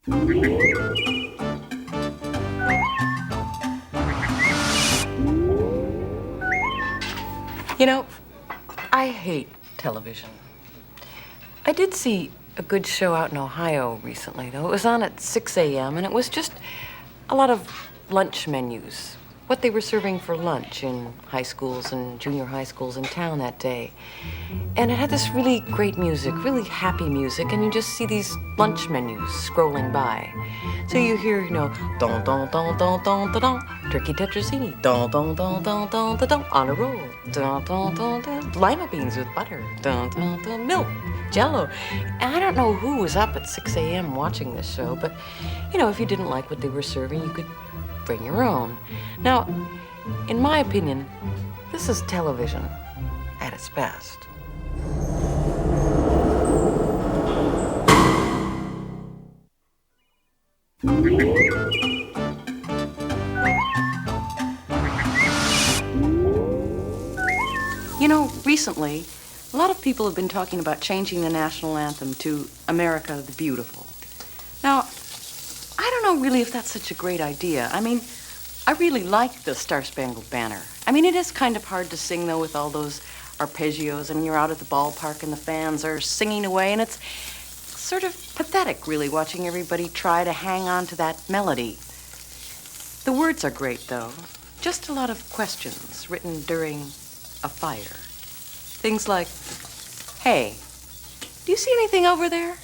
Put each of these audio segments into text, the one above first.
You know, I hate television. I did see a good show out in Ohio recently, though. It was on at 6 a.m., and it was just a lot of lunch menus, what they were serving for lunch in high schools and junior high schools in town that day. And it had this really great music, really happy music, and you just see these lunch menus scrolling by. So you hear, don don don don don don don, turkey tetrazzini, don don don don don don don, on a roll, don don don don, lima beans with butter, don don don, milk, Jell-O. And I don't know who was up at 6 a.m. watching this show, but if you didn't like what they were serving, you could bring your own. Now, in my opinion, this is television at its best. Recently, a lot of people have been talking about changing the national anthem to America the Beautiful. Now, I don't know really if that's such a great idea. I mean, I really like the Star-Spangled Banner. I mean, it is kind of hard to sing, though, with all those arpeggios. I mean, you're out at the ballpark and the fans are singing away, and it's sort of pathetic, really, watching everybody try to hang on to that melody. The words are great, though. Just a lot of questions written during a fire. Things like, hey, do you see anything over there?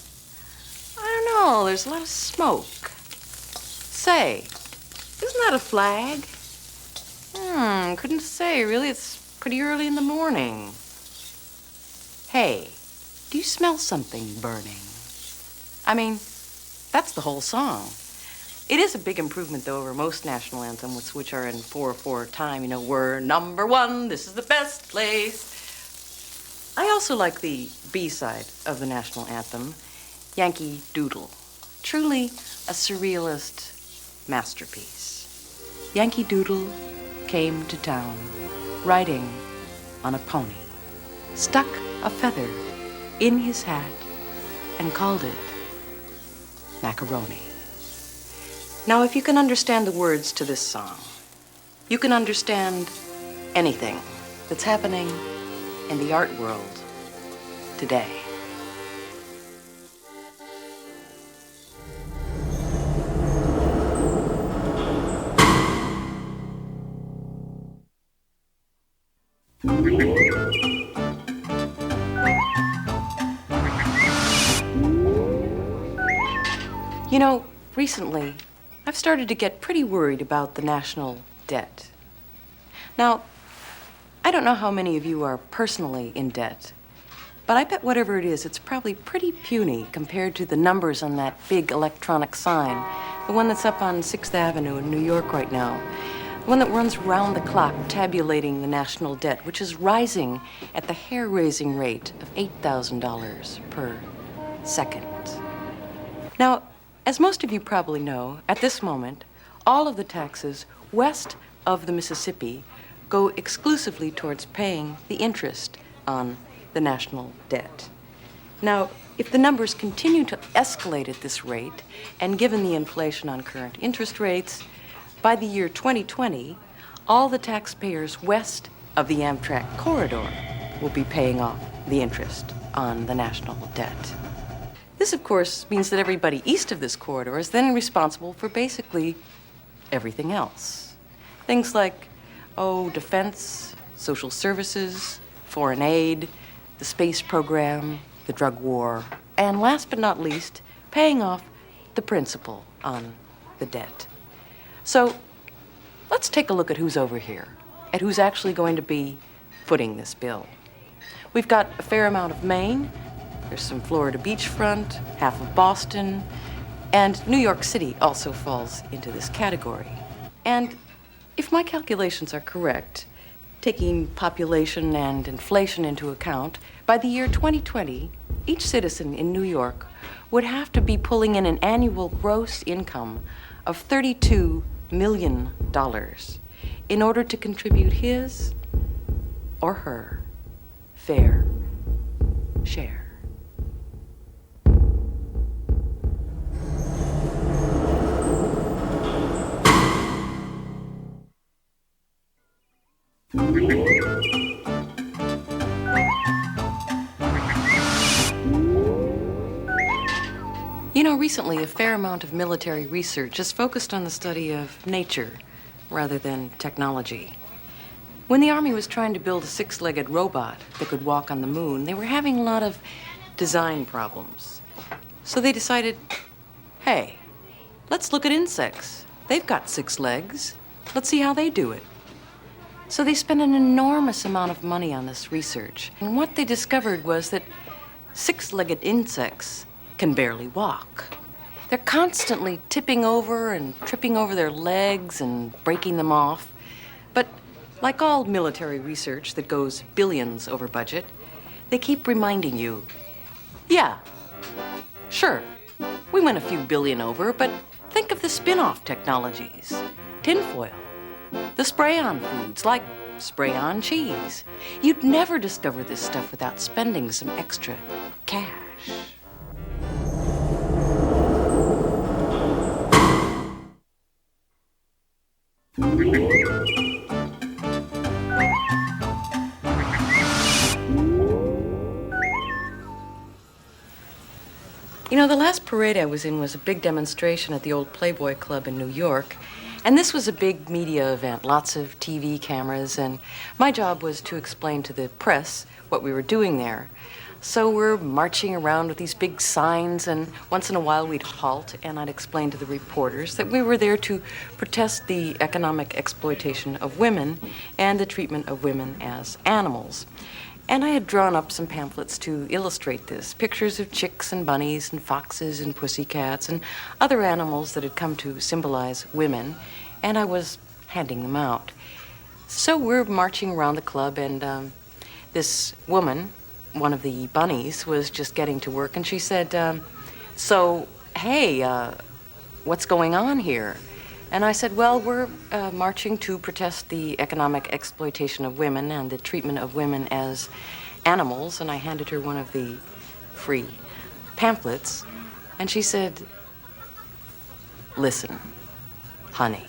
I don't know, there's a lot of smoke. Say, isn't that a flag? Couldn't say, really. It's pretty early in the morning. Hey, do you smell something burning? I mean, that's the whole song. It is a big improvement, though, over most national anthems, which are in 4/4 time. We're number one, this is the best place. I also like the B-side of the national anthem, Yankee Doodle. Truly a surrealist masterpiece. Yankee Doodle came to town riding on a pony, stuck a feather in his hat, and called it macaroni. Now, if you can understand the words to this song, you can understand anything that's happening in the art world today. Recently, I've started to get pretty worried about the national debt. Now, I don't know how many of you are personally in debt, but I bet whatever it is, it's probably pretty puny compared to the numbers on that big electronic sign, the one that's up on 6th Avenue in New York right now, the one that runs round the clock tabulating the national debt, which is rising at the hair-raising rate of $8,000 per second. Now, as most of you probably know, at this moment, all of the taxes west of the Mississippi go exclusively towards paying the interest on the national debt. Now, if the numbers continue to escalate at this rate, and given the inflation on current interest rates, by the year 2020, all the taxpayers west of the Amtrak corridor will be paying off the interest on the national debt. This, of course, means that everybody east of this corridor is then responsible for basically everything else. Things like, defense, social services, foreign aid, the space program, the drug war, and last but not least, paying off the principal on the debt. So let's take a look at who's over here, at who's actually going to be footing this bill. We've got a fair amount of Maine. There's some Florida beachfront, half of Boston, and New York City also falls into this category. And if my calculations are correct, taking population and inflation into account, by the year 2020, each citizen in New York would have to be pulling in an annual gross income of $32 million in order to contribute his or her fair share. You know, recently a fair amount of military research is focused on the study of nature rather than technology. When the Army was trying to build a six-legged robot that could walk on the moon, they were having a lot of design problems. So they decided, hey, let's look at insects. They've got 6 legs. Let's see how they do it. So they spent an enormous amount of money on this research. And what they discovered was that 6-legged insects can barely walk. They're constantly tipping over and tripping over their legs and breaking them off. But like all military research that goes billions over budget, they keep reminding you, yeah, sure, we went a few billion over, but think of the spin-off technologies. Tinfoil, the spray-on foods like spray-on cheese. You'd never discover this stuff without spending some extra cash. You know, the last parade I was in was a big demonstration at the old Playboy Club in New York. And this was a big media event, lots of TV cameras, and my job was to explain to the press what we were doing there. So we're marching around with these big signs, and once in a while we'd halt, and I'd explain to the reporters that we were there to protest the economic exploitation of women and the treatment of women as animals. And I had drawn up some pamphlets to illustrate this, pictures of chicks and bunnies and foxes and pussycats and other animals that had come to symbolize women, and I was handing them out. So we're marching around the club, and this woman, one of the bunnies, was just getting to work, and she said, so, hey, what's going on here? And I said, well, we're marching to protest the economic exploitation of women and the treatment of women as animals. And I handed her one of the free pamphlets. And she said, listen, honey,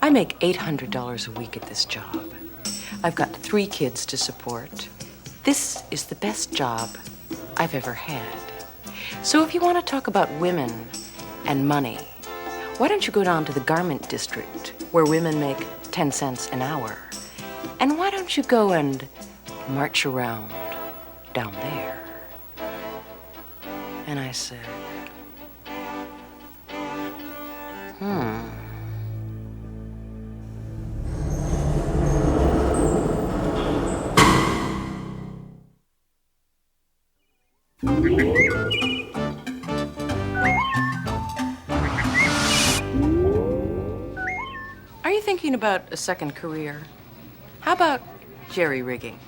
I make $800 a week at this job. I've got 3 kids to support. This is the best job I've ever had. So if you want to talk about women and money, why don't you go down to the garment district where women make 10 cents an hour? And why don't you go and march around down there? And I said, Are you thinking about a second career? How about jerry-rigging?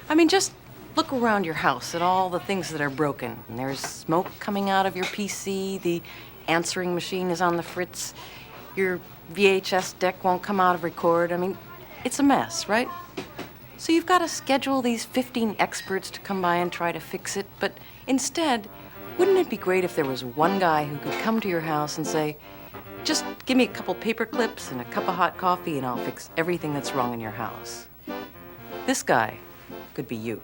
I mean, just look around your house at all the things that are broken. And there's smoke coming out of your PC, the answering machine is on the fritz, your VHS deck won't come out of record. I mean, it's a mess, right? So you've got to schedule these 15 experts to come by and try to fix it, but instead, wouldn't it be great if there was one guy who could come to your house and say, just give me a couple paper clips and a cup of hot coffee and I'll fix everything that's wrong in your house? This guy could be you.